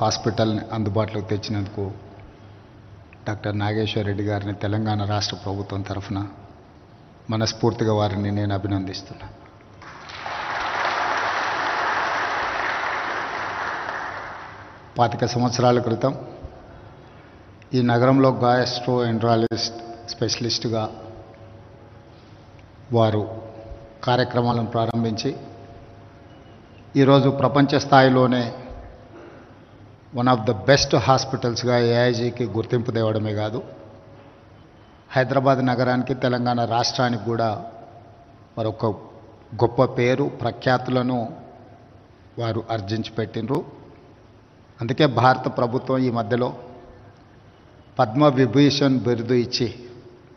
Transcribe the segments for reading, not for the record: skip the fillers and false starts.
హాస్పిటల్ని అందుబాటులోకి తెచ్చినందుకు డాక్టర్ నాగేశ్వర్ రెడ్డి గారిని తెలంగాణ రాష్ట్ర ప్రభుత్వం తరఫున మనస్ఫూర్తిగా వారిని నేను అభినందిస్తున్నాను. పాతిక సంవత్సరాల క్రితం ఈ నగరంలో గ్యాస్ట్రోఎంట్రాలజిస్ట్ స్పెషలిస్టుగా వారు కార్యక్రమాలను ప్రారంభించి ఈరోజు ప్రపంచ స్థాయిలోనే వన్ ఆఫ్ ద బెస్ట్ హాస్పిటల్స్గా ఏఐజీకి గుర్తింపు తేవడమే కాదు, హైదరాబాద్ నగరానికి తెలంగాణ రాష్ట్రానికి కూడా మరొక గొప్ప పేరు ప్రఖ్యాతులను వారు ఆర్జించి పెట్టినరు. అందుకే భారత ప్రభుత్వం ఈ మధ్యలో పద్మవిభూషణ్ బిరుదు ఇచ్చి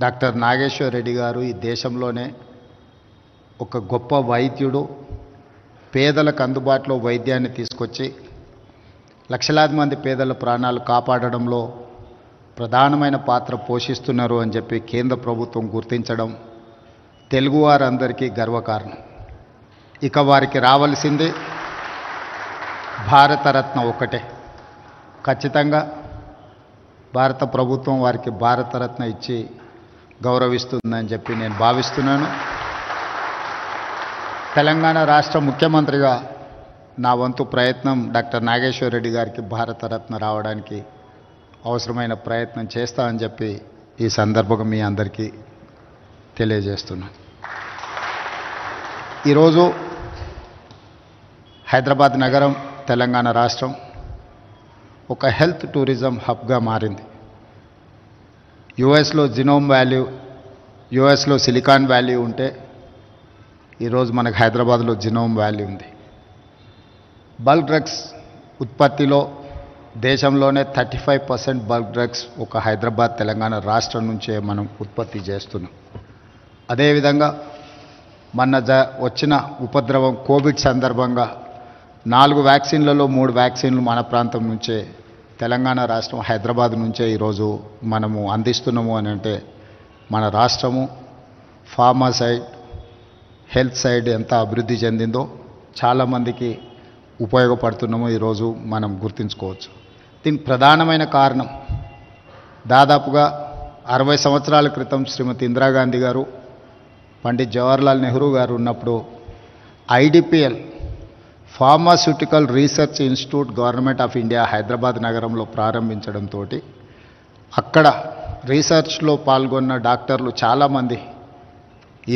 డాక్టర్ నాగేశ్వర్ రెడ్డి గారు ఈ దేశంలోనే ఒక గొప్ప వైద్యుడు, పేదలకు అందుబాటులో వైద్యాన్ని తీసుకొచ్చి లక్షలాది మంది పేదల ప్రాణాలు కాపాడడంలో ప్రధానమైన పాత్ర పోషిస్తున్నారు అని చెప్పి కేంద్ర ప్రభుత్వం గుర్తించడం తెలుగువారందరికీ గర్వకారణం. ఇక వారికి రావాల్సింది భారతరత్న ఒకటే. ఖచ్చితంగా భారత ప్రభుత్వం వారికి భారతరత్న ఇచ్చి గౌరవిస్తుందని చెప్పి నేను భావిస్తున్నాను. తెలంగాణ రాష్ట్ర ముఖ్యమంత్రిగా నా వంతు ప్రయత్నం డాక్టర్ నాగేశ్వర్ రెడ్డి గారికి భారతరత్న రావడానికి అవసరమైన ప్రయత్నం చేస్తామని చెప్పి ఈ సందర్భంగా మీ అందరికీ తెలియజేస్తున్నాను. ఈరోజు హైదరాబాద్ నగరం, తెలంగాణ రాష్ట్రం ఒక హెల్త్ టూరిజం హబ్గా మారింది. యుఎస్లో జినోమ్ వ్యాల్యూ, యుఎస్లో సిలికాన్ వ్యాలీ ఉంటే ఈరోజు మనకు హైదరాబాద్లో జినోమ్ వ్యాలీ ఉంది. బల్క్ డ్రగ్స్ ఉత్పత్తిలో దేశంలోనే 35% బల్క్ డ్రగ్స్ ఒక హైదరాబాద్, తెలంగాణ రాష్ట్రం నుంచే మనం ఉత్పత్తి చేస్తున్నాం. అదేవిధంగా మొన్న వచ్చిన ఉపద్రవం కోవిడ్ సందర్భంగా 4 వ్యాక్సిన్లలో 3 వ్యాక్సిన్లు మన ప్రాంతం నుంచే, తెలంగాణ రాష్ట్రం హైదరాబాద్ నుంచే ఈరోజు మనము అందిస్తున్నాము అని అంటే మన రాష్ట్రము ఫార్మా సైడ్, హెల్త్ సైడ్ ఎంత అభివృద్ధి చెందిందో చాలామందికి ఉపయోగపడుతున్నామో ఈరోజు మనం గుర్తుంచుకోవచ్చు. దీనికి ప్రధానమైన కారణం దాదాపుగా 60 సంవత్సరాల క్రితం శ్రీమతి ఇందిరాగాంధీ గారు, పండిత్ జవహర్లాల్ నెహ్రూ గారు ఉన్నప్పుడు IDPL pharmaceutical research institute government of India Hyderabad నగరంలో ప్రారంభించడంతో అక్కడ రీసెర్చ్లో పాల్గొన్న డాక్టర్లు చాలామంది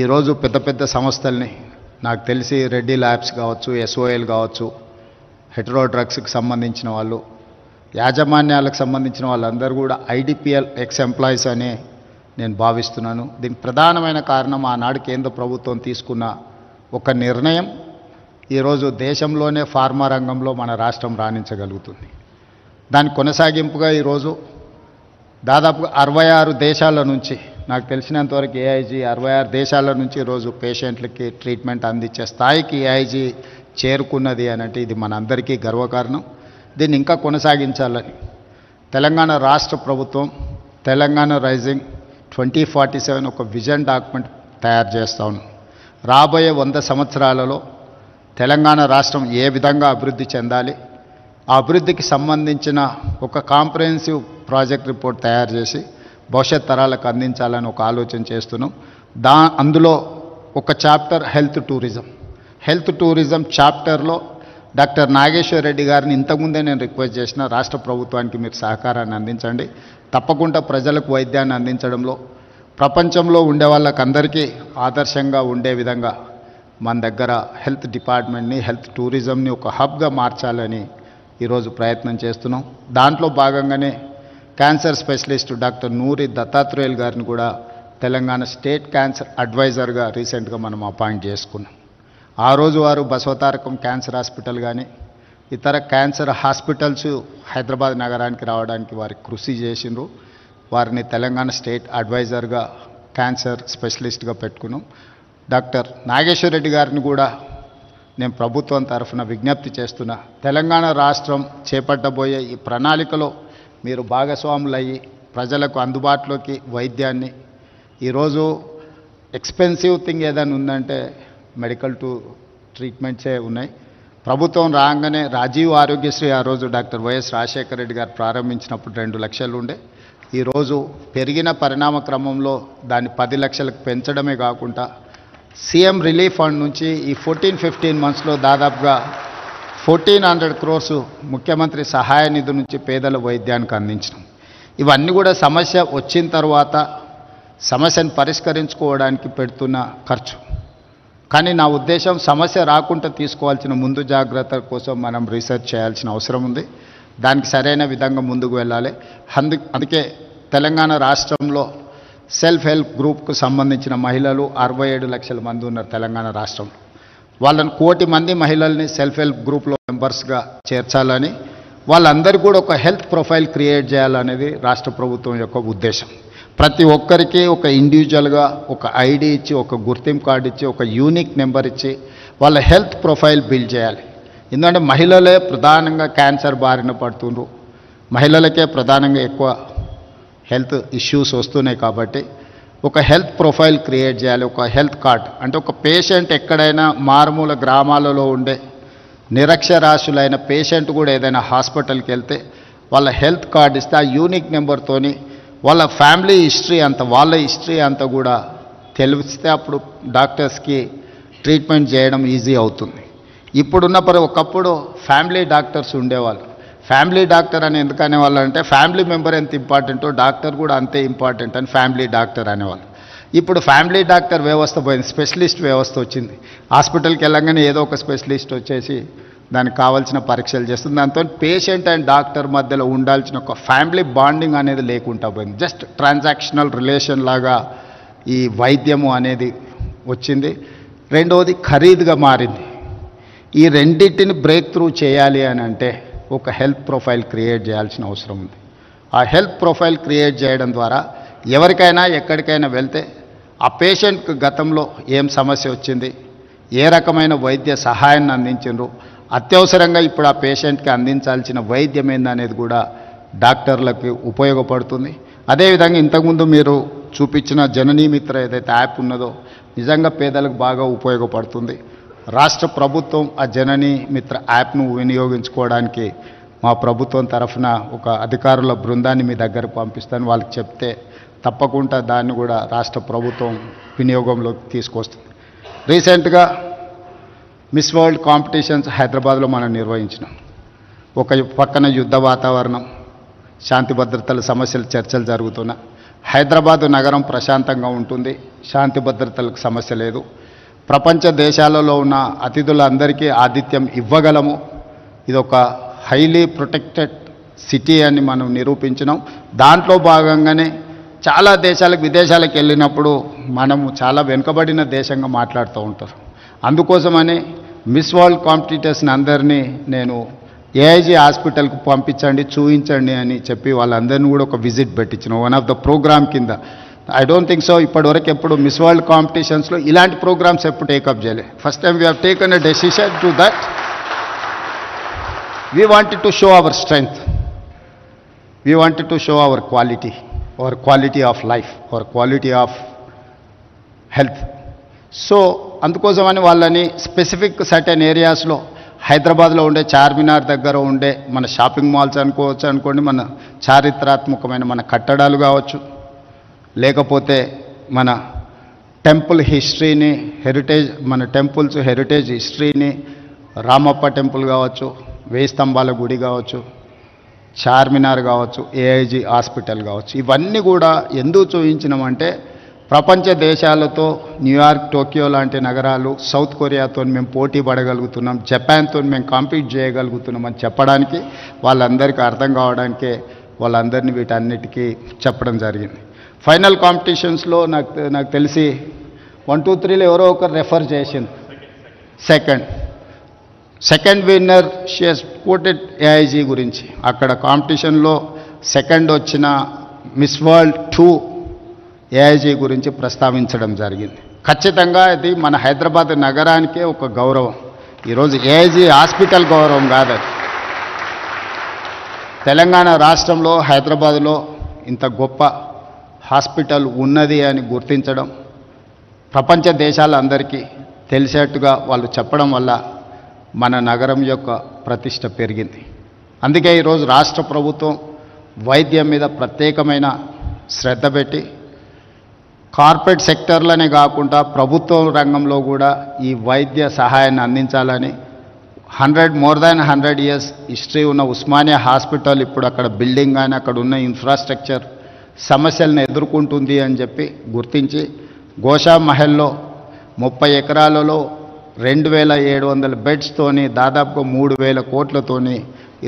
ఈరోజు పెద్ద పెద్ద సంస్థల్ని, నాకు తెలిసి రెడ్డి ల్యాబ్స్ కావచ్చు, ఎస్ఓఎల్ కావచ్చు, హెటరో డ్రగ్స్కి సంబంధించిన వాళ్ళు, యాజమాన్యాలకు సంబంధించిన వాళ్ళందరూ కూడా ఐడిపిఎల్ ఎక్స్ ఎంప్లాయీస్ అనే నేను భావిస్తున్నాను. దీనికి ప్రధానమైన కారణం ఆనాడు కేంద్ర ప్రభుత్వం తీసుకున్న ఒక నిర్ణయం ఈరోజు దేశంలోనే ఫార్మా రంగంలో మన రాష్ట్రం రాణించగలుగుతుంది. దాని కొనసాగింపుగా ఈరోజు దాదాపుగా 66 దేశాల నుంచి, నాకు తెలిసినంతవరకు ఏఐజీ 66 దేశాల నుంచి ఈరోజు పేషెంట్లకి ట్రీట్మెంట్ అందించే స్థాయికి ఏఐజీ చేరుకున్నది అని అంటే ఇది మనందరికీ గర్వకారణం. దీన్ని ఇంకా కొనసాగించాలని తెలంగాణ రాష్ట్ర ప్రభుత్వం తెలంగాణ రైజింగ్ 2047 ఒక విజన్ డాక్యుమెంట్ తయారు చేస్తా ఉన్నాం. రాబోయే 100 సంవత్సరాలలో తెలంగాణ రాష్ట్రం ఏ విధంగా అభివృద్ధి చెందాలి, ఆ అభివృద్ధికి సంబంధించిన ఒక కాంప్రహెన్సివ్ ప్రాజెక్ట్ రిపోర్ట్ తయారు చేసి భవిష్యత్ తరాలకు అందించాలని ఒక ఆలోచన చేస్తున్నాం. అందులో ఒక చాప్టర్ హెల్త్ టూరిజం చాప్టర్లో డాక్టర్ నాగేశ్వర్ రెడ్డి గారిని ఇంతకుముందే నేను రిక్వెస్ట్ చేసిన రాష్ట్ర ప్రభుత్వానికి మీరు సహకారాన్ని అందించండి. తప్పకుండా ప్రజలకు వైద్యాన్ని అందించడంలో ప్రపంచంలో ఉండే వాళ్ళకందరికీ ఆదర్శంగా ఉండే విధంగా మన దగ్గర హెల్త్ డిపార్ట్మెంట్ని, హెల్త్ టూరిజంని ఒక హబ్గా మార్చాలని ఈరోజు ప్రయత్నం చేస్తున్నాం. దాంట్లో భాగంగానే క్యాన్సర్ స్పెషలిస్ట్ డాక్టర్ నూరి దత్తాత్రేయులు గారిని కూడా తెలంగాణ స్టేట్ క్యాన్సర్ అడ్వైజర్గా రీసెంట్గా మనం అపాయింట్ చేసుకున్నాం. ఆ రోజు వారు బసవతారకం క్యాన్సర్ హాస్పిటల్ కానీ ఇతర క్యాన్సర్ హాస్పిటల్స్ హైదరాబాద్ నగరానికి రావడానికి వారికి కృషి చేసిండ్రు. వారిని తెలంగాణ స్టేట్ అడ్వైజర్గా, క్యాన్సర్ స్పెషలిస్ట్గా పెట్టుకున్నాం. డాక్టర్ నాగేశ్వర్ రెడ్డి గారిని కూడా నేను ప్రభుత్వం తరఫున విజ్ఞప్తి చేస్తున్నా, తెలంగాణ రాష్ట్రం చేపట్టబోయే ఈ ప్రణాళికలో మీరు భాగస్వాములయ్యి ప్రజలకు అందుబాటులోకి వైద్యాన్ని, ఈరోజు ఎక్స్పెన్సివ్ థింగ్ ఏదైనా ఉందంటే మెడికల్ ట్రీట్మెంట్సే ఉన్నాయి. ప్రభుత్వం రాగానే రాజీవ్ ఆరోగ్యశ్రీ ఆ రోజు డాక్టర్ వైఎస్ రాజశేఖర రెడ్డి గారు ప్రారంభించినప్పుడు 2 లక్షలు ఉండే. ఈరోజు పెరిగిన పరిణామ క్రమంలో దాన్ని 10 లక్షలకు పెంచడమే కాకుండా సీఎం రిలీఫ్ ఫండ్ నుంచి ఈ 14-15 మంత్స్లో దాదాపుగా 1400 crores ముఖ్యమంత్రి సహాయ నిధి నుంచి పేదల వైద్యానికి అందించడం. ఇవన్నీ కూడా సమస్య వచ్చిన తర్వాత సమస్యను పరిష్కరించుకోవడానికి పెడుతున్న ఖర్చు. కానీ నా ఉద్దేశం సమస్య రాకుండా తీసుకోవాల్సిన ముందు జాగ్రత్తల కోసం మనం రీసెర్చ్ చేయాల్సిన అవసరం ఉంది. దానికి సరైన విధంగా ముందుకు వెళ్ళాలి. అందుకే తెలంగాణ రాష్ట్రంలో సెల్ఫ్ హెల్ప్ గ్రూప్కు సంబంధించిన మహిళలు 67 లక్షల మంది ఉన్నారు తెలంగాణ రాష్ట్రంలో. వాళ్ళని 1 కోటి మంది మహిళల్ని సెల్ఫ్ హెల్ప్ గ్రూప్లో మెంబర్స్గా చేర్చాలని, వాళ్ళందరికీ కూడా ఒక హెల్త్ ప్రొఫైల్ క్రియేట్ చేయాలనేది రాష్ట్ర ప్రభుత్వం యొక్క ఉద్దేశం. ప్రతి ఒక్కరికి ఒక ఇండివిజువల్గా ఒక ఐడి ఇచ్చి, ఒక గుర్తింపు కార్డు ఇచ్చి, ఒక యూనిక్ నెంబర్ ఇచ్చి వాళ్ళ హెల్త్ ప్రొఫైల్ బిల్డ్ చేయాలి. ఎందుకంటే మహిళలే ప్రధానంగా క్యాన్సర్ బారిన పడుతుండ్రు, మహిళలకే ప్రధానంగా ఎక్కువ హెల్త్ ఇష్యూస్ వస్తున్నాయి. కాబట్టి ఒక హెల్త్ ప్రొఫైల్ క్రియేట్ చేయాలి. ఒక హెల్త్ కార్డ్ అంటే ఒక పేషెంట్ ఎక్కడైనా మారుమూల గ్రామాలలో ఉండే నిరక్షరాస్యులైన పేషెంట్ కూడా ఏదైనా హాస్పిటల్కి వెళ్తే వాళ్ళ హెల్త్ కార్డ్ ఇస్తే ఆ యూనిక్ నెంబర్తోని వాళ్ళ ఫ్యామిలీ హిస్టరీ అంతా, వాళ్ళ హిస్టరీ అంతా కూడా తెలిస్తే అప్పుడు డాక్టర్స్కి ట్రీట్మెంట్ చేయడం ఈజీ అవుతుంది. ఇప్పుడున్న ఒకప్పుడు ఫ్యామిలీ డాక్టర్స్ ఉండేవాళ్ళు. ఫ్యామిలీ డాక్టర్ అని ఎందుకు అనేవాళ్ళు అంటే ఫ్యామిలీ మెంబర్ ఎంత ఇంపార్టెంటో డాక్టర్ కూడా అంతే ఇంపార్టెంట్ అని ఫ్యామిలీ డాక్టర్ అనేవాళ్ళు. ఇప్పుడు ఫ్యామిలీ డాక్టర్ వ్యవస్థ పోయింది, స్పెషలిస్ట్ వ్యవస్థ వచ్చింది. హాస్పిటల్కి వెళ్ళగానే ఏదో ఒక స్పెషలిస్ట్ వచ్చేసి దానికి కావాల్సిన పరీక్షలు చేస్తుంది. దాంతో పేషెంట్ అండ్ డాక్టర్ మధ్యలో ఉండాల్సిన ఒక ఫ్యామిలీ బాండింగ్ అనేది లేకుండా పోయింది. జస్ట్ ట్రాన్సాక్షనల్ రిలేషన్ లాగా ఈ వైద్యము అనేది వచ్చింది. రెండవది ఖరీదుగా మారింది. ఈ రెండింటిని బ్రేక్ త్రూ చేయాలి అని అంటే ఒక హెల్త్ ప్రొఫైల్ క్రియేట్ చేయాల్సిన అవసరం ఉంది. ఆ హెల్త్ ప్రొఫైల్ క్రియేట్ చేయడం ద్వారా ఎవరికైనా ఎక్కడికైనా వెళ్తే ఆ పేషెంట్కి గతంలో ఏం సమస్య వచ్చింది, ఏ రకమైన వైద్య సహాయాన్ని అందించారు, అత్యవసరంగా ఇప్పుడు ఆ పేషెంట్కి అందించాల్సిన వైద్యం ఏందనేది కూడా డాక్టర్లకు ఉపయోగపడుతుంది. అదేవిధంగా ఇంతకుముందు మీరు చూపించిన జననీ మిత్ర ఏదైతే యాప్ ఉన్నదో నిజంగా పేదలకు బాగా ఉపయోగపడుతుంది. రాష్ట్ర ప్రభుత్వం ఆ జననీ మిత్ర యాప్ను వినియోగించుకోవడానికి మా ప్రభుత్వం తరఫున ఒక అధికారుల బృందాన్ని మీ దగ్గరకు పంపిస్తాను. వాళ్ళకి చెప్తే తప్పకుండా దాన్ని కూడా రాష్ట్ర ప్రభుత్వం వినియోగంలోకి తీసుకొస్తుంది. రీసెంట్గా మిస్ వరల్డ్ కాంపిటీషన్స్ హైదరాబాద్లో మనం నిర్వహించినాం. ఒక పక్కన యుద్ధ వాతావరణం, శాంతి భద్రతల సమస్యలు చర్చలు జరుగుతున్నా హైదరాబాదు నగరం ప్రశాంతంగా ఉంటుంది, శాంతి భద్రతలకు సమస్య లేదు. ప్రపంచ దేశాలలో ఉన్న అతిథులందరికీ ఆతిథ్యం ఇవ్వగలము. ఇదొక హైలీ ప్రొటెక్టెడ్ సిటీ అని మనం నిరూపించినాం. దాంట్లో భాగంగానే చాలా దేశాలకు విదేశాలకు వెళ్ళినప్పుడు మనము చాలా వెనుకబడిన దేశంగా మాట్లాడుతూ ఉంటారు. అందుకోసమని మిస్ వరల్డ్ కాంపిటీటర్స్ని అందరినీ నేను ఏఐజీ హాస్పిటల్కి పంపించండి, చూపించండి అని చెప్పి వాళ్ళందరినీ కూడా ఒక విజిట్ పెట్టించిన వన్ ఆఫ్ ద ప్రోగ్రామ్ కింద. ఐ డోంట్ థింక్ సో ఇప్పటివరకు ఎప్పుడు మిస్ వరల్డ్ కాంపిటీషన్స్లో ఇలాంటి ప్రోగ్రామ్స్ ఎప్పుడు టేకప్ చేయలేదు. First time we have taken a decision to that. We wanted to show our strength, we wanted to show our quality of life, our quality of health. So అందుకోసమని వాళ్ళని specific certain ఏరియాస్లో హైదరాబాద్లో ఉండే చార్మినార్ దగ్గర ఉండే మన shopping malls అనుకోండి, మన చారిత్రాత్మకమైన మన కట్టడాలు కావచ్చు, లేకపోతే మన టెంపుల్ హిస్టరీని, మన టెంపుల్స్ హెరిటేజ్ హిస్టరీని, రామప్ప టెంపుల్ కావచ్చు, 1000 స్తంభాల గుడి కావచ్చు, చార్మినార్ కావచ్చు, ఏఐజీ హాస్పిటల్ కావచ్చు, ఇవన్నీ కూడా ఎందుకు చూపించినామంటే ప్రపంచ దేశాలతో న్యూయార్క్, టోక్యో లాంటి నగరాలు, సౌత్ కొరియాతో మేము పోటీ పడగలుగుతున్నాం, జపాన్తో మేము కాంపీట్ చేయగలుగుతున్నాం అని చెప్పడానికి, వాళ్ళందరికీ అర్థం కావడానికే వాళ్ళందరినీ వీటన్నిటికీ చెప్పడం జరిగింది. ఫైనల్ కాంపిటీషన్స్లో నాకు తెలిసి 1, 2, 3లో ఎవరో ఒకరు రెఫర్ చేసింది. Second winner she has quoted AIG గురించి. అక్కడ కాంపిటీషన్లో సెకండ్ వచ్చిన మిస్ వరల్డ్ 2 ఏఐజీ గురించి ప్రస్తావించడం జరిగింది. ఖచ్చితంగా ఇది మన హైదరాబాద్ నగరానికే ఒక గౌరవం. ఈరోజు ఏఐజీ హాస్పిటల్ గౌరవం కాదు, తెలంగాణ రాష్ట్రంలో హైదరాబాద్లో ఇంత గొప్ప హాస్పిటల్ ఉన్నది అని గుర్తించడం, ప్రపంచ దేశాలందరికీ తెలిసేట్టుగా వాళ్ళు చెప్పడం వల్ల మన నగరం యొక్క ప్రతిష్ట పెరిగింది. అందుకే ఈరోజు రాష్ట్ర ప్రభుత్వం వైద్యం మీద ప్రత్యేకమైన శ్రద్ధ పెట్టి కార్పొరేట్ సెక్టర్లనే కాకుండా ప్రభుత్వ రంగంలో కూడా ఈ వైద్య సహాయాన్ని అందించాలని మోర్ దాన్ 100 years హిస్టరీ ఉన్న ఉస్మానియా హాస్పిటల్ ఇప్పుడు అక్కడ బిల్డింగ్ కానీ అక్కడ ఉన్న ఇన్ఫ్రాస్ట్రక్చర్ సమస్యలను ఎదుర్కొంటుంది అని చెప్పి గుర్తించి గోషా మహల్లో 30 ఎకరాలలో 2700 బెడ్స్తోని దాదాపుగా 3000 కోట్లతోని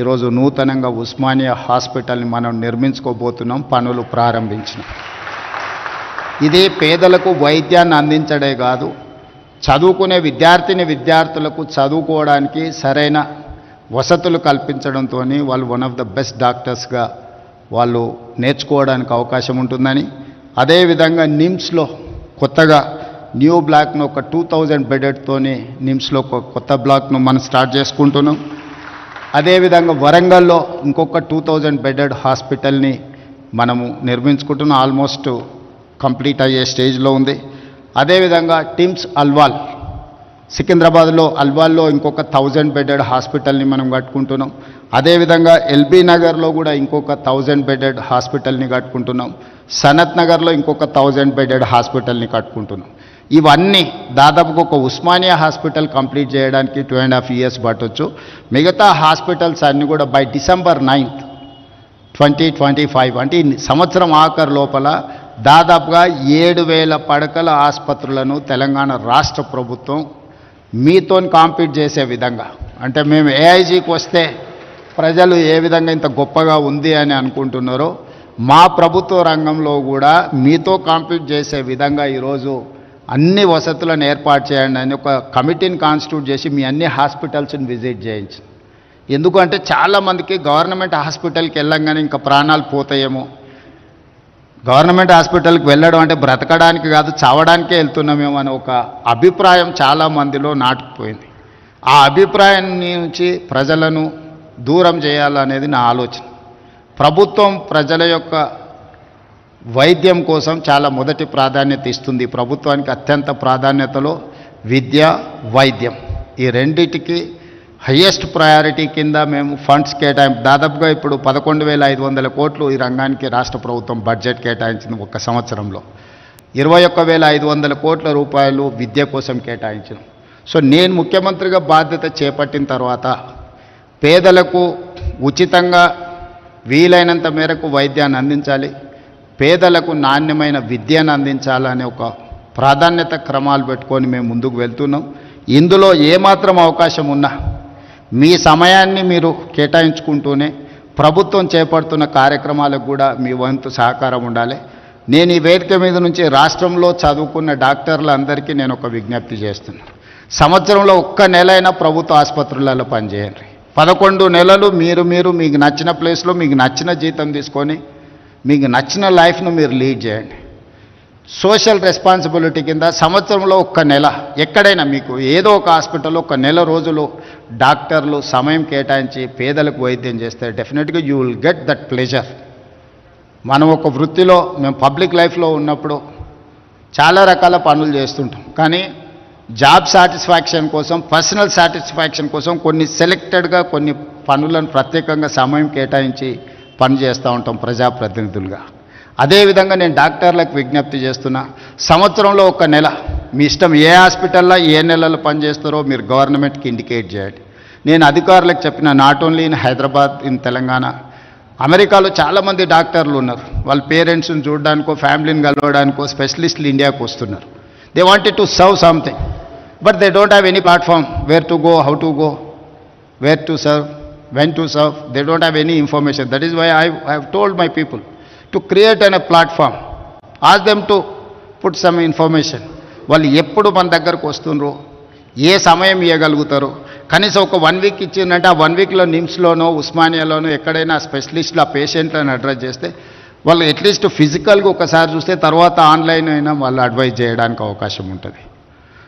ఈరోజు నూతనంగా ఉస్మానియా హాస్పిటల్ని మనం నిర్మించుకోబోతున్నాం, పనులు ప్రారంభించినాం. ఇది పేదలకు వైద్యాన్ని అందించడే కాదు, చదువుకునే విద్యార్థులకు చదువుకోవడానికి సరైన వసతులు కల్పించడంతో వాళ్ళు వన్ ఆఫ్ ద బెస్ట్ డాక్టర్స్గా వాళ్ళు నేర్చుకోవడానికి అవకాశం ఉంటుందని, అదేవిధంగా నిమ్స్లో కొత్తగా న్యూ బ్లాక్ను ఒక 2000 బెడెడ్తోని నిమ్స్లో ఒక కొత్త బ్లాక్ను మనం స్టార్ట్ చేసుకుంటున్నాం. అదేవిధంగా వరంగల్లో ఇంకొక 2000 బెడెడ్ హాస్పిటల్ని మనము నిర్మించుకుంటున్నాం, ఆల్మోస్ట్ కంప్లీట్ అయ్యే స్టేజ్లో ఉంది. అదేవిధంగా టిమ్స్ అల్వాల్ సికింద్రాబాద్లో అల్వాల్లో ఇంకొక 1000 బెడెడ్ హాస్పిటల్ని మనం కట్టుకుంటున్నాం. అదేవిధంగా ఎల్బీ నగర్లో కూడా ఇంకొక 1000 బెడెడ్ హాస్పిటల్ని కట్టుకుంటున్నాం. సనత్ నగర్లో ఇంకొక 1000 బెడెడ్ హాస్పిటల్ని కట్టుకుంటున్నాం. ఇవన్నీ దాదాపుగా ఒక ఉస్మానియా హాస్పిటల్ కంప్లీట్ చేయడానికి 2.5 years పట్టొచ్చు. మిగతా హాస్పిటల్స్ అన్నీ కూడా బై December 9th 2025 అంటే ఈ సంవత్సరం ఆఖరు లోపల దాదాపుగా 7000 పడకల ఆసుపత్రులను తెలంగాణ రాష్ట్ర ప్రభుత్వం మీతో కాంపీట్ చేసే విధంగా, అంటే మేము ఏఐజీకి వస్తే ప్రజలు ఏ విధంగా ఇంత గొప్పగా ఉంది అని అనుకుంటున్నారో మా ప్రభుత్వ రంగంలో కూడా మీతో కాంపీట్ చేసే విధంగా ఈరోజు అన్ని వసతులను ఏర్పాటు చేయండి అని ఒక కమిటీని కాన్స్టిట్యూట్ చేసి మీ అన్ని హాస్పిటల్స్ని విజిట్ చేయించి. ఎందుకంటే చాలామందికి గవర్నమెంట్ హాస్పిటల్కి వెళ్ళంగానే ఇంకా ప్రాణాలు పోతాయేమో, గవర్నమెంట్ హాస్పిటల్కి వెళ్ళడం అంటే బ్రతకడానికి కాదు చావడానికే వెళ్తున్నామేమో అనే ఒక అభిప్రాయం చాలామందిలో నాటుకుపోయింది. ఆ అభిప్రాయం నుంచి ప్రజలను దూరం చేయాలనేది నా ఆలోచన. ప్రభుత్వం ప్రజల యొక్క వైద్యం కోసం చాలా మొదటి ప్రాధాన్యత ఇస్తుంది. ప్రభుత్వానికి అత్యంత ప్రాధాన్యతలో విద్య, వైద్యం ఈ రెండిటికి హయ్యెస్ట్ ప్రయారిటీ కింద మేము ఫండ్స్ దాదాపుగా ఇప్పుడు 11,500 కోట్లు ఈ రంగానికి రాష్ట్ర ప్రభుత్వం బడ్జెట్ కేటాయించింది. ఒక సంవత్సరంలో 21,500 కోట్ల రూపాయలు విద్య కోసం కేటాయించాం. సో నేను ముఖ్యమంత్రిగా బాధ్యత చేపట్టిన తర్వాత పేదలకు ఉచితంగా వీలైనంత మేరకు వైద్యాన్ని అందించాలి, పేదలకు నాణ్యమైన విద్యను అందించాలనే ఒక ప్రాధాన్యత క్రమాలు పెట్టుకొని మేము ముందుకు వెళ్తున్నాం. ఇందులో ఏమాత్రం అవకాశం ఉన్నా మీ సమయాన్ని మీరు కేటాయించుకుంటూనే ప్రభుత్వం చేపడుతున్న కార్యక్రమాలకు కూడా మీ వంతు సహకారం ఉండాలి. నేను ఈ వేదిక మీద నుంచి రాష్ట్రంలో చదువుకున్న డాక్టర్లందరికీ నేను ఒక విజ్ఞప్తి చేస్తున్నాను. సంవత్సరంలో ఒక్క నెలైనా ప్రభుత్వ ఆసుపత్రులలో పనిచేయండి. 11 నెలలు మీరు మీకు నచ్చిన ప్లేస్లో మీకు నచ్చిన జీతం తీసుకొని మీకు నచ్చిన లైఫ్ను మీరు లీడ్ చేయండి. సోషల్ రెస్పాన్సిబిలిటీ కింద సంవత్సరంలో ఒక్క నెల ఎక్కడైనా మీకు ఏదో ఒక హాస్పిటల్లో ఒక నెల రోజులు డాక్టర్లు సమయం కేటాయించి పేదలకు వైద్యం చేస్తే డెఫినెట్గా you will get that pleasure. మనం ఒక వృత్తిలో మేము పబ్లిక్ లైఫ్లో ఉన్నప్పుడు చాలా రకాల పనులు చేస్తుంటాం, కానీ జాబ్ సాటిస్ఫాక్షన్ కోసం, పర్సనల్ సాటిస్ఫాక్షన్ కోసం కొన్ని సెలెక్టెడ్గా కొన్ని పనులను ప్రత్యేకంగా సమయం కేటాయించి పని చేస్తూ ఉంటాం ప్రజాప్రతినిధులుగా. అదేవిధంగా నేను డాక్టర్లకు విజ్ఞప్తి చేస్తున్నా, సంవత్సరంలో ఒక నెల మీ ఇష్టం ఏ హాస్పిటల్లో ఏ నెలలో పనిచేస్తారో మీరు గవర్నమెంట్కి ఇండికేట్ చేయండి. నేను అధికారులకు చెప్పిన, not only in Hyderabad, in Telangana, అమెరికాలో చాలామంది డాక్టర్లు ఉన్నారు. వాళ్ళ పేరెంట్స్ని చూడడానికో ఫ్యామిలీని కలవడానికో స్పెషలిస్టులు ఇండియాకు వస్తున్నారు. They wanted to serve something, but they don't have any platform where to go, how to go, where to serve, when to serve. They don't have any information. That is why I have told my people to create a platform, ask them to put some information. వాళ్ళు ఎప్పుడు మన దగ్గరకు వస్తుండ్రో, ఏ సమయం ఇవ్వగలుగుతారో, కనీసం ఒక 1 week ఇచ్చిందంటే ఆ 1 weekలో నిమ్స్లోనో ఉస్మానియాలోనో ఎక్కడైనా స్పెషలిస్టులు ఆ పేషెంట్లను అడ్రస్ చేస్తే వాళ్ళు అట్లీస్ట్ ఫిజికల్గా ఒకసారి చూస్తే తర్వాత ఆన్లైన్ అయినా వాళ్ళు అడ్వైజ్ చేయడానికి అవకాశం ఉంటుంది.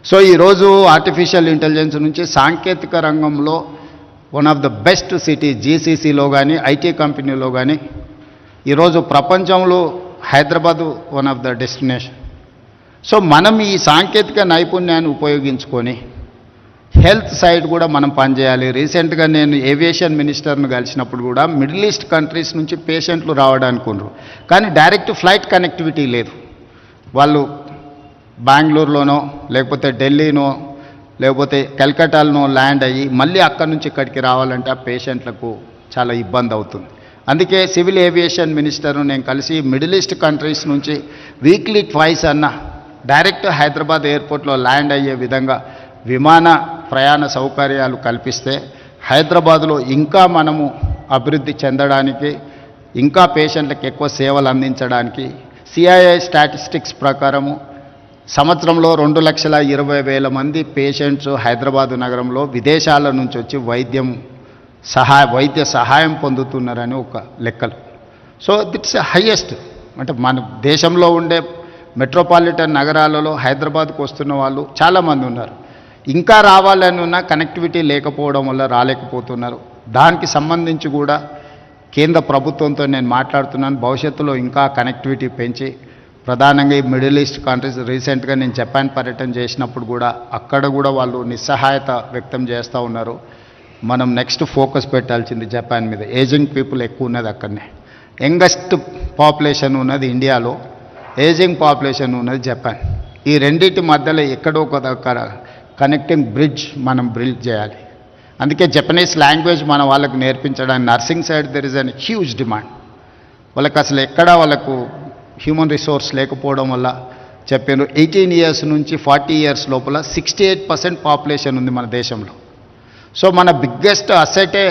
సో ఈరోజు ఆర్టిఫిషియల్ ఇంటెలిజెన్స్ నుంచి సాంకేతిక రంగంలో one of the best city జీసీసీలో కానీ ఐటీ కంపెనీలో కానీ ఈరోజు ప్రపంచంలో Hyderabad one of the destination. So మనం ఈ సాంకేతిక నైపుణ్యాన్ని ఉపయోగించుకొని హెల్త్ సైడ్ కూడా మనం పనిచేయాలి. రీసెంట్గా నేను ఏవియేషన్ మినిస్టర్ను కలిసినప్పుడు కూడా మిడిల్ ఈస్ట్ కంట్రీస్ నుంచి పేషెంట్లు రావడానికి ఉన్నారు, కానీ డైరెక్ట్ ఫ్లైట్ కనెక్టివిటీ లేదు. వాళ్ళు బెంగళూరులోనో లేకపోతే ఢిల్లీనో లేకపోతే కల్కట్టాలోనో ల్యాండ్ అయ్యి మళ్ళీ అక్కడి నుంచి ఇక్కడికి రావాలంటే ఆ పేషెంట్లకు చాలా ఇబ్బంది అవుతుంది. అందుకే సివిల్ ఏవియేషన్ మినిస్టర్ను నేను కలిసి మిడిల్ ఈస్ట్ కంట్రీస్ నుంచి వీక్లీ ట్వైస్ అన్న డైరెక్ట్ హైదరాబాద్ ఎయిర్పోర్ట్లో ల్యాండ్ అయ్యే విధంగా విమాన ప్రయాణ సౌకర్యాలు కల్పిస్తే హైదరాబాదులో ఇంకా మనము అభివృద్ధి చెందడానికి, ఇంకా పేషెంట్లకు ఎక్కువ సేవలు అందించడానికి సిఐఐ స్టాటిస్టిక్స్ ప్రకారము సంవత్సరంలో 2,20,000 మంది పేషెంట్స్ హైదరాబాదు నగరంలో విదేశాల నుంచి వచ్చి వైద్య సహాయం పొందుతున్నారని ఒక లెక్కలు. So it's highest. అంటే మన దేశంలో ఉండే మెట్రోపాలిటన్ నగరాలలో హైదరాబాద్కు వస్తున్న వాళ్ళు చాలామంది ఉన్నారు. ఇంకా రావాలని ఉన్న కనెక్టివిటీ లేకపోవడం వల్ల రాలేకపోతున్నారు. దానికి సంబంధించి కూడా కేంద్ర ప్రభుత్వంతో నేను మాట్లాడుతున్నాను. భవిష్యత్తులో ఇంకా కనెక్టివిటీ పెంచి ప్రధానంగా ఈ మిడిల్ ఈస్ట్ కంట్రీస్, రీసెంట్గా నేను జపాన్ పర్యటన చేసినప్పుడు కూడా అక్కడ కూడా వాళ్ళు నిస్సహాయత వ్యక్తం చేస్తూ ఉన్నారు. మనం నెక్స్ట్ ఫోకస్ పెట్టాల్సింది జపాన్ మీద. ఏజింగ్ పీపుల్ ఎక్కువ ఉన్నది అక్కడనే. యంగెస్ట్ పాపులేషన్ ఉన్నది ఇండియాలో, ఏజింగ్ పాపులేషన్ ఉన్నది జపాన్. ఈ రెండింటి మధ్యలో ఎక్కడో ఒక దగ్గర కనెక్టింగ్ బ్రిడ్జ్ మనం బిల్డ్ చేయాలి. అందుకే జపనీస్ లాంగ్వేజ్ మన వాళ్ళకు నేర్పించడానికి nursing side there is an huge demand. వాళ్ళకి అసలు ఎక్కడా వాళ్ళకు హ్యూమన్ రిసోర్స్ లేకపోవడం వల్ల చెప్పారు 18 years నుంచి 40 years లోపల 68% పాపులేషన్ ఉంది మన దేశంలో. సో మన బిగ్గెస్ట్ అసెటే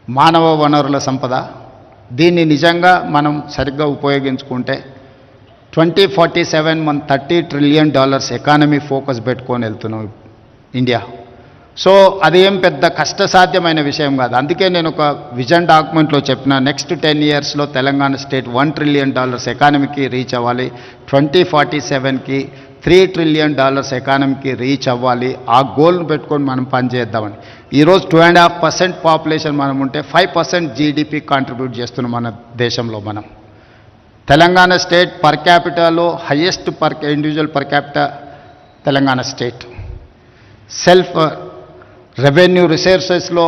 మానవ వనరుల సంపద. దీన్ని నిజంగా మనం సరిగ్గా ఉపయోగించుకుంటే 2047 మన $30 trillion ఎకానమీ ఫోకస్ పెట్టుకొని వెళ్తున్నాం ఇండియా. సో అదేం పెద్ద కష్టసాధ్యమైన విషయం కాదు. అందుకే నేను ఒక విజన్ డాక్యుమెంట్లో చెప్పిన నెక్స్ట్ 10 yearsలో తెలంగాణ స్టేట్ $1 trillion ఎకానమీకి రీచ్ అవ్వాలి, 2047కి $3 trillion ఎకానమీకి రీచ్ అవ్వాలి. ఆ గోల్ను పెట్టుకొని మనం పనిచేద్దామని. ఈరోజు 2.5% పాపులేషన్ మనం ఉంటే 5% జీడిపి కాంట్రిబ్యూట్ చేస్తున్నాం మన దేశంలో. మనం తెలంగాణ స్టేట్ పర్ క్యాపిటాలో highest individual per capita Telangana state. Self revenue రిసోర్సెస్లో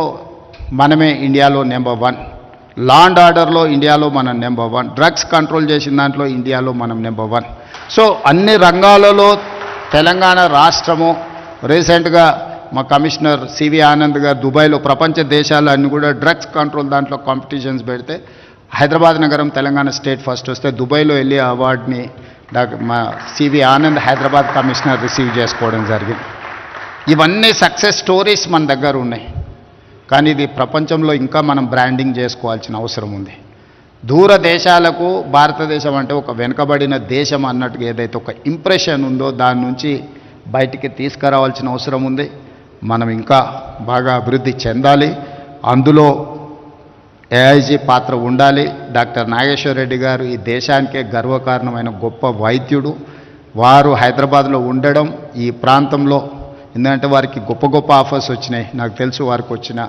మనమే ఇండియాలో నెంబర్ 1, లా అండ్ ఆర్డర్లో ఇండియాలో మనం నెంబర్ 1, డ్రగ్స్ కంట్రోల్ చేసిన దాంట్లో ఇండియాలో మనం నెంబర్ 1. సో అన్ని రంగాలలో తెలంగాణ రాష్ట్రము. రీసెంట్గా మా కమిషనర్ సివి ఆనంద్ గారు దుబాయ్లో ప్రపంచ దేశాలు అన్ని కూడా డ్రగ్స్ కంట్రోల్ దాంట్లో కాంపిటీషన్స్ పెడితే హైదరాబాద్ నగరం తెలంగాణ స్టేట్ ఫస్ట్ వస్తే దుబాయ్లో వెళ్ళి అవార్డుని మా CV Anand Hyderabad commissioner receive చేసుకోవడం జరిగింది. ఇవన్నీ సక్సెస్ స్టోరీస్ మన దగ్గర ఉన్నాయి, కానీ ఇది ప్రపంచంలో ఇంకా మనం బ్రాండింగ్ చేసుకోవాల్సిన అవసరం ఉంది. దూర దేశాలకు భారతదేశం అంటే ఒక వెనుకబడిన దేశం అన్నట్టుగా ఏదైతే ఒక ఇంప్రెషన్ ఉందో దాని నుంచి బయటికి తీసుకురావాల్సిన అవసరం ఉంది. మనం ఇంకా బాగా అభివృద్ధి చెందాలి. అందులో ఏఐజీ పాత్ర ఉండాలి. డాక్టర్ నాగేశ్వర రెడ్డి గారు ఈ దేశానికే గర్వకారణమైన గొప్ప వైద్యుడు. వారు హైదరాబాద్లో ఉండడం ఈ ప్రాంతంలో, ఎందుకంటే వారికి గొప్ప గొప్ప ఆఫర్స్ వచ్చినాయి. నాకు తెలుసు వారికి వచ్చిన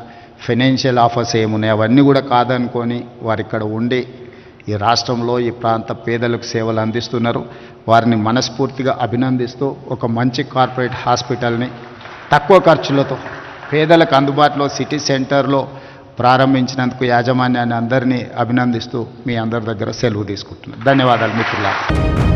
ఫైనాన్షియల్ ఆఫర్స్ ఏమున్నాయి, అవన్నీ కూడా కాదనుకొని వారు ఇక్కడ ఉండి ఈ రాష్ట్రంలో ఈ ప్రాంత పేదలకు సేవలు అందిస్తున్నారు. వారిని మనస్ఫూర్తిగా అభినందిస్తూ ఒక మంచి కార్పొరేట్ హాస్పిటల్ని తక్కువ ఖర్చులతో పేదలకు అందుబాటులో సిటీ సెంటర్లో ప్రారంభించినందుకు యాజమాన్యాన్ని అందరినీ అభినందిస్తూ మీ అందరి దగ్గర సెలవు తీసుకుంటున్నాను. ధన్యవాదాలు మిత్రులారా.